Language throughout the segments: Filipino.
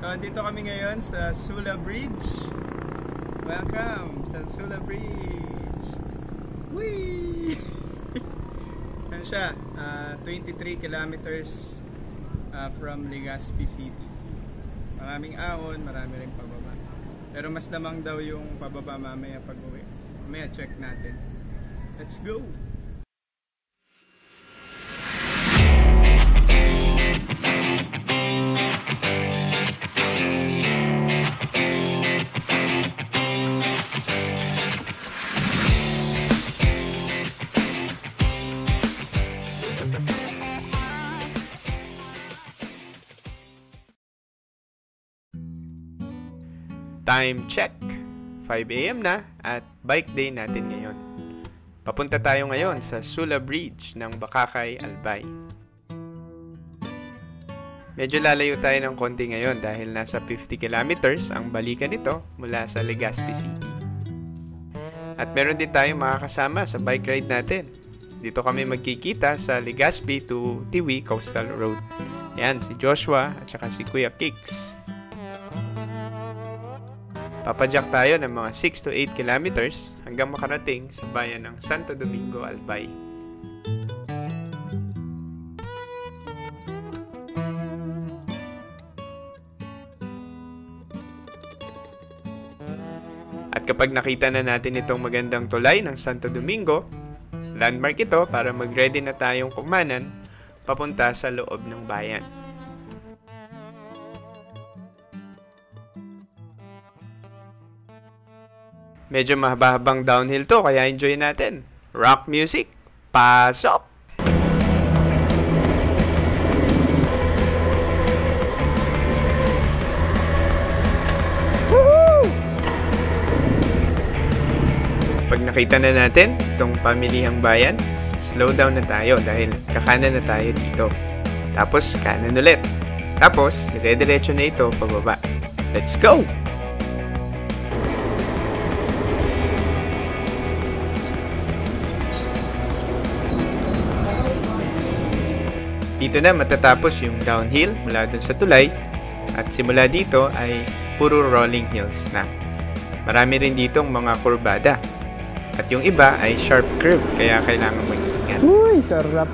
So, andito kami ngayon sa Sula Bridge. Welcome sa Sula Bridge. Whee! Yan siya, 23 kilometers from Legazpi City. Maraming ahon, marami rin pababa. Pero mas lamang daw yung pababa mamaya pag uwi. Mamaya check natin. Let's go! Time check, 5 AM na at bike day natin ngayon. Papunta tayo ngayon sa Sula Bridge ng Bakakay, Albay. Medyo lalayo tayo ng konti ngayon dahil nasa 50 kilometers ang balikan nito mula sa Legazpi City. At meron din tayong makakasama sa bike ride natin. Dito kami magkikita sa Legazpi to Tiwi Coastal Road. Yan, si Joshua at saka si Kuya Kicks. Papadyak tayo ng mga 6 to 8 kilometers hanggang makarating sa bayan ng Santo Domingo, Albay. At kapag nakita na natin itong magandang tulay ng Santo Domingo, landmark ito para mag-ready na tayong kumanan papunta sa loob ng bayan. Medyo mahaba-habang downhill to, kaya enjoy natin. Rock music, pasok! Woohoo! Pag nakita na natin itong pamilihang bayan, slow down na tayo dahil kakanan na tayo dito. Tapos kanan ulit. Tapos, dire-diretso na ito pababa. Let's go! Dito na matatapos yung downhill mula dun sa tulay at simula dito ay puro rolling hills na. Marami rin ditong mga kurbada at yung iba ay sharp curve kaya kailangan mag-ingat. Uy, sarap!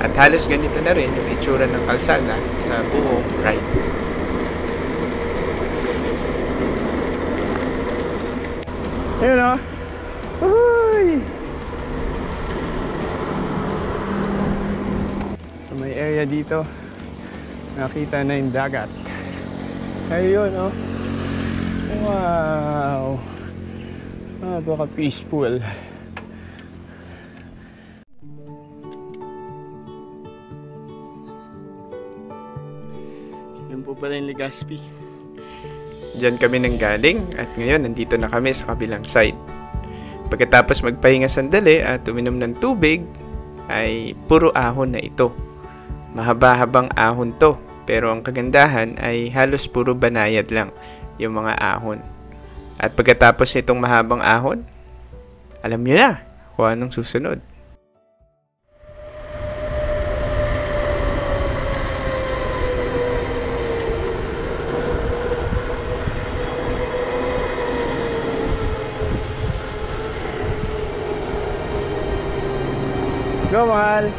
At halos ganito na rin yung itsura ng kalsada sa buong ride. Ayun o! Uy! May area dito, nakita na yung dagat. Ayun, oh. Wow! Napaka-peaceful. Yan po pala yung Legazpi. Diyan kami nanggaling at ngayon nandito na kami sa kabilang side. Pagkatapos magpahinga sandali at uminom ng tubig, ay puro ahon na ito. Mahaba-habang ahon to, pero ang kagandahan ay halos puro banayad lang yung mga ahon. At pagkatapos nitong mahabang ahon, alam nyo na kung anong susunod. Go, mahal!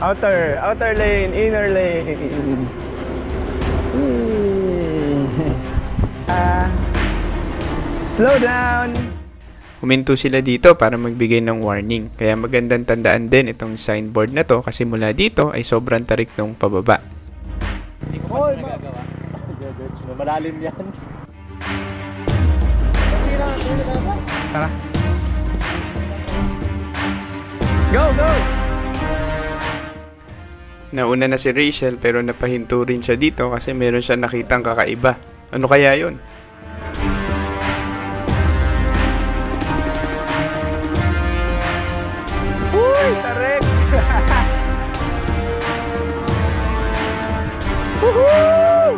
Outer lane, inner lane. Slow down. Huminto sila dito para magbigay ng warning. Kaya magandang tandaan din itong signboard na to kasi mula dito ay sobrang tarik ng pababa. Hindi ko pa nagagawa. Malalim yan. Tara. Go, go! Nauna na si Rachel pero napahinto rin siya dito kasi meron siya nakitang kakaiba. Ano kaya yun? Uy, tarik! Woohoo!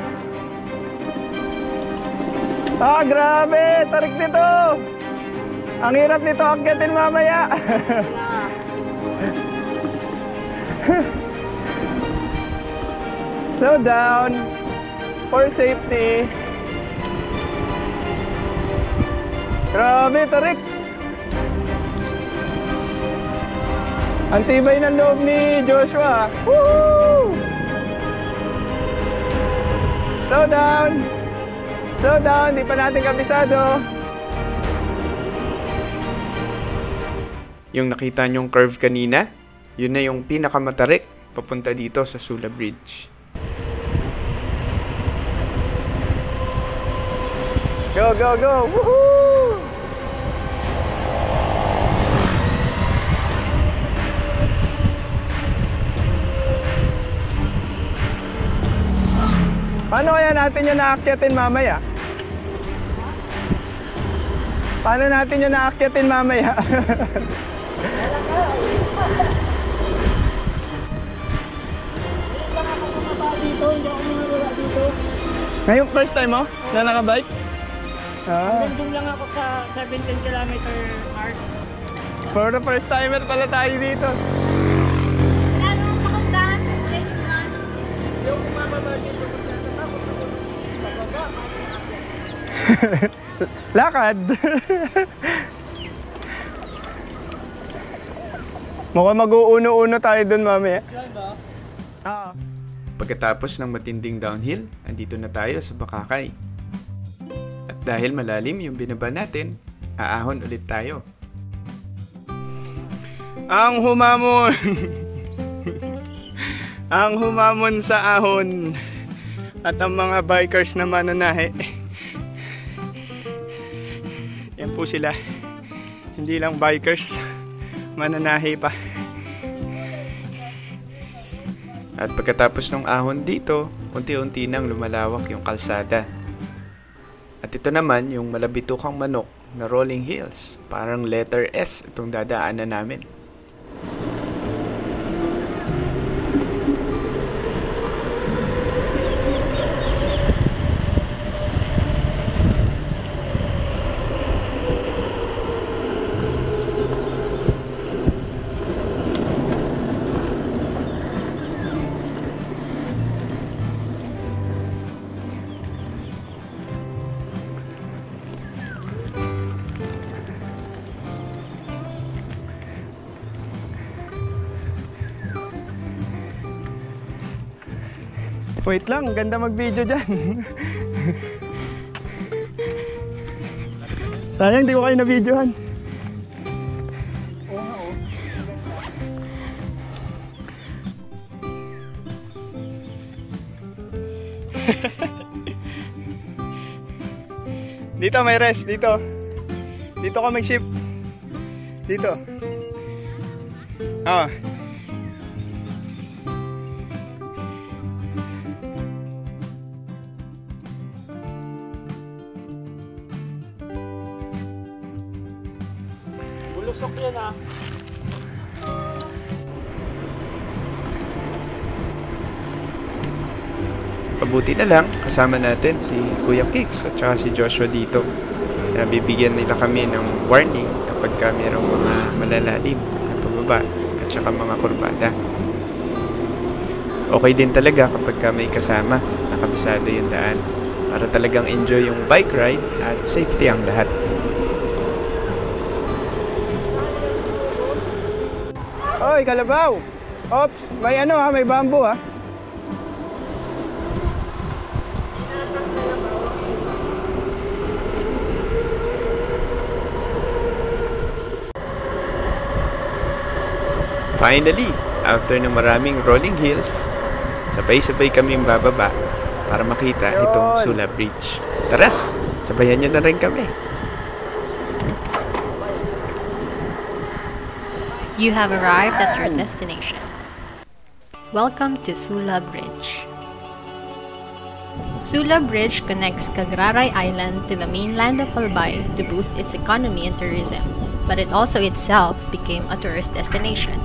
Ah, grabe! Tarik nito! Ang hirap nito akyatin mamaya. Slow down for safety. Grabe, tarik! Ang tibay ng loob ni Joshua. Woo! Slow down! Slow down, di pa natin kabisado. Yung nakita nyong curve kanina, yun na yung pinakamatarik papunta dito sa Sula Bridge. Go, go, go! Woohoo! Paano kaya natin yung naakyatin mamaya? Paano natin yung naakyatin mamaya? Ngayon first time mo na nakabike? Nandun lang ako sa 17 km mark. For the first timer pala tayo dito. Yung mababa dito kasi natakot ako. Lakad. Mukhang mag-uuno-uno tayo dun mamaya. Oo. Pagkatapos ng matinding downhill, andito na tayo sa Bakakay. At dahil malalim yung binaba natin, aahon ulit tayo. Ang humamon. Ang humamon sa ahon. At ang mga bikers na mananahe. Yan po sila. Hindi lang bikers, mananahe pa. At pagkatapos ng ahon dito, unti-unti nang lumalawak yung kalsada. At ito naman yung malabitukang manok na rolling hills. Parang letter S itong dadaanan namin. Wait lang, ganda mag-video dyan. Sayang, di ko kayo na-videohan. Dito may rest, dito. Dito ka mag-ship. Dito. Ah. Bulusok yan ah. Pabuti na lang, kasama natin si Kuya Kix at saka si Joshua dito. Na bibigyan nila kami ng warning kapag ka mayroong mga malalalim na pababa at saka mga kurbada. Okay din talaga kapag ka may kasama, nakabisado yung daan para talagang enjoy yung bike ride at safety ang lahat. Oy, kalabaw! Ops, may ano ha, may bamboo ha. Finally, after ng maraming rolling hills, sabay-sabay kaming bababa para makita itong Sula Bridge. Tara, sabayan nyo na rin kami. You have arrived at your destination. Welcome to Sula Bridge. Sula Bridge connects Cagraray Island to the mainland of Albay to boost its economy and tourism, but it also itself became a tourist destination.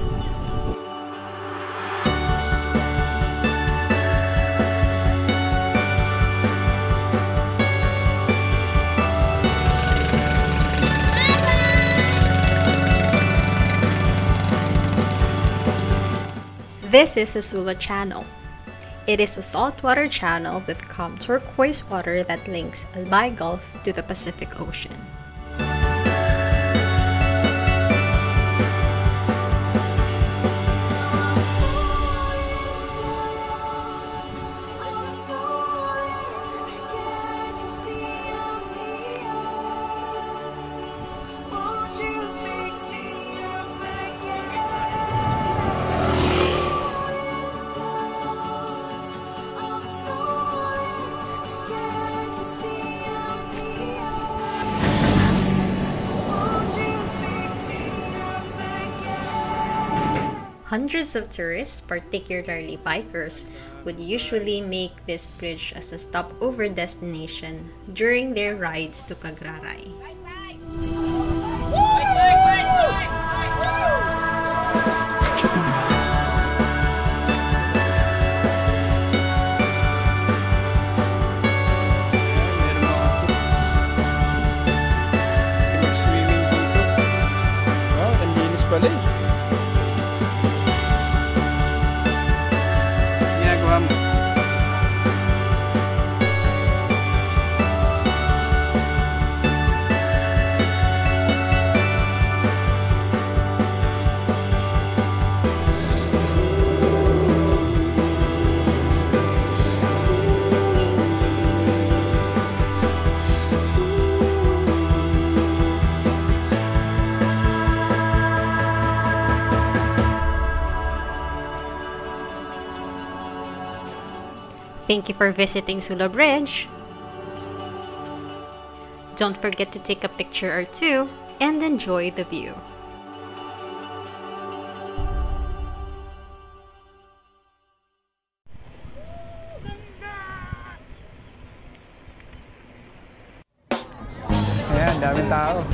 This is the Sula Channel. It is a saltwater channel with calm turquoise water that links Albay Gulf to the Pacific Ocean. Hundreds of tourists, particularly bikers, would usually make this bridge as a stopover destination during their rides to Cagraray. Thank you for visiting Sula Bridge. Don't forget to take a picture or two and enjoy the view. Ayan, daming tao.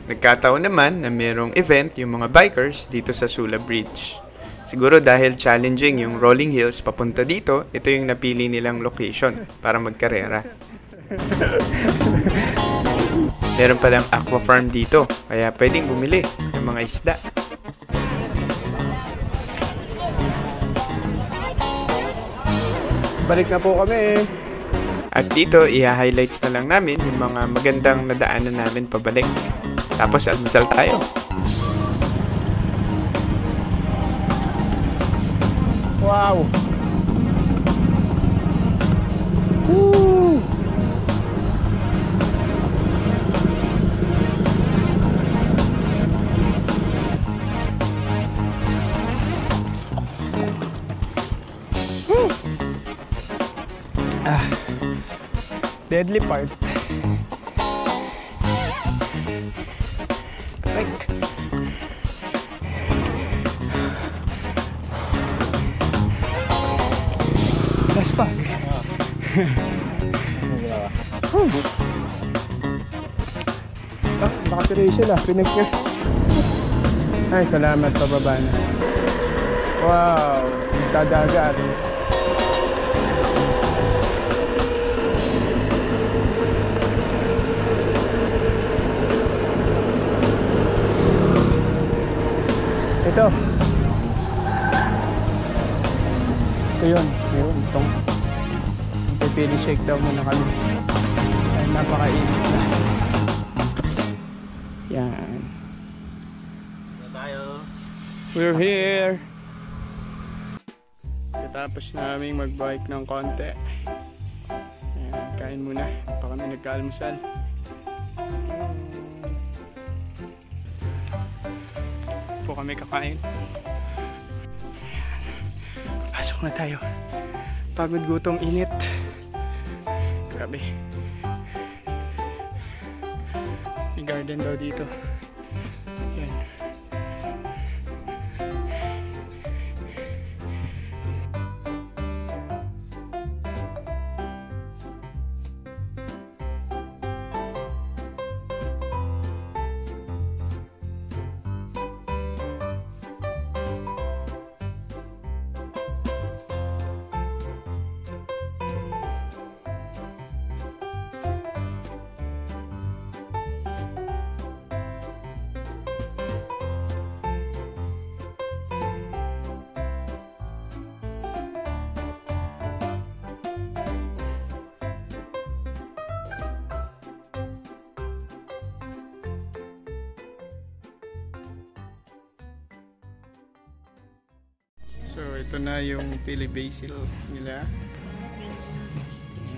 Nagkataon naman na merong event yung mga bikers dito sa Sula Bridge. Siguro dahil challenging yung rolling hills papunta dito, ito yung napili nilang location para magkarera. Meron palang aqua farm dito, kaya pwedeng bumili ng mga isda. Balik na po kami. At dito, i-highlights na lang namin yung mga magandang nadaanan namin pabalik. Tapos almusal tayo. Wow! Woo! Deadly part. Last pa. Nakatiray sila. Pinagkir. Ay, salamat. Pababa na. Wow. Nagdadagat. Ito. Ito yun. Ayun, itong pipili shake daw muna kami. Ay, napakainit na. Yan. We're here. Katapos naming mag-bike ng konti. Ayan, kain muna. Pa kami nagkaalmusal. Po kami kakain. Ayan. Pasok na tayo. Pagod, gutom, init. Grabe. May garden daw dito. Ayan. So, ito na yung pili basil nila.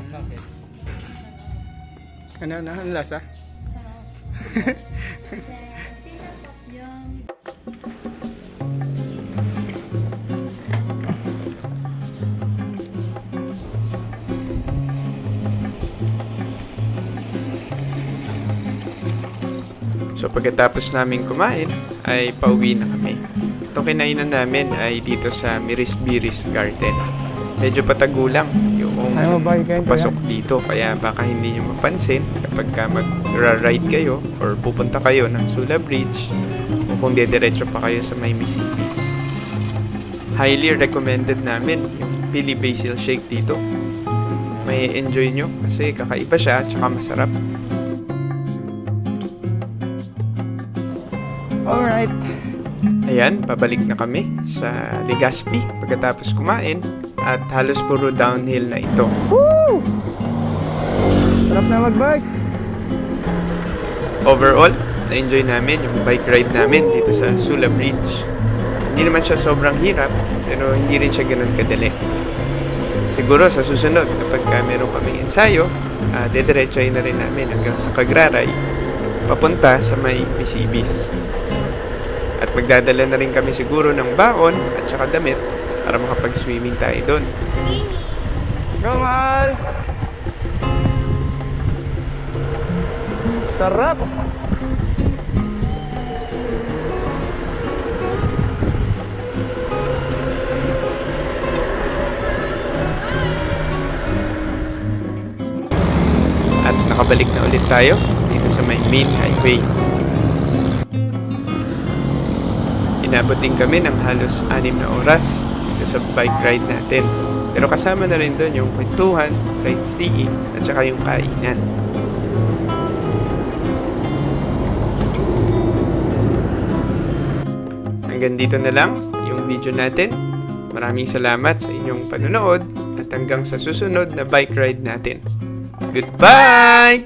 Bakit? Ano na ang lasa? So pagkatapos namin kumain, ay pauwi na kami. Itong kinainan namin ay dito sa Miris Biris Garden. Medyo patagulang yung papasok dito, kaya baka hindi nyo mapansin kapag ka mag-ride kayo or pupunta kayo ng Sula Bridge o kung dediretso pa kayo sa may Misipis. Highly recommended namin yung Pili Basil Shake dito. May enjoy nyo kasi kakaiba siya at saka masarap. Alright. Ayan, pabalik na kami sa Legazpi pagkatapos kumain at halos puro downhill na ito. Woo! Sarap na mag-bike. Overall, na-enjoy namin yung bike ride namin dito sa Sula Bridge. Hindi naman siya sobrang hirap, pero hindi rin siya ganun kadali. Siguro sa susunod, kapag meron kaming ensayo, dediretsoy na rin namin hanggang sa Cagraray, papunta sa may Misibis. At magdadala na rin kami siguro ng baon at saka damit para makapag-swimming tayo doon. Go, mahal! Sarap! At nakabalik na ulit tayo dito sa may main highway. Inabot din kami ng halos 6 na oras dito sa bike ride natin. Pero kasama na rin doon yung kwentuhan, sightseeing, at saka yung kainan. Hanggang dito na lang yung video natin. Maraming salamat sa inyong panonood at hanggang sa susunod na bike ride natin. Goodbye!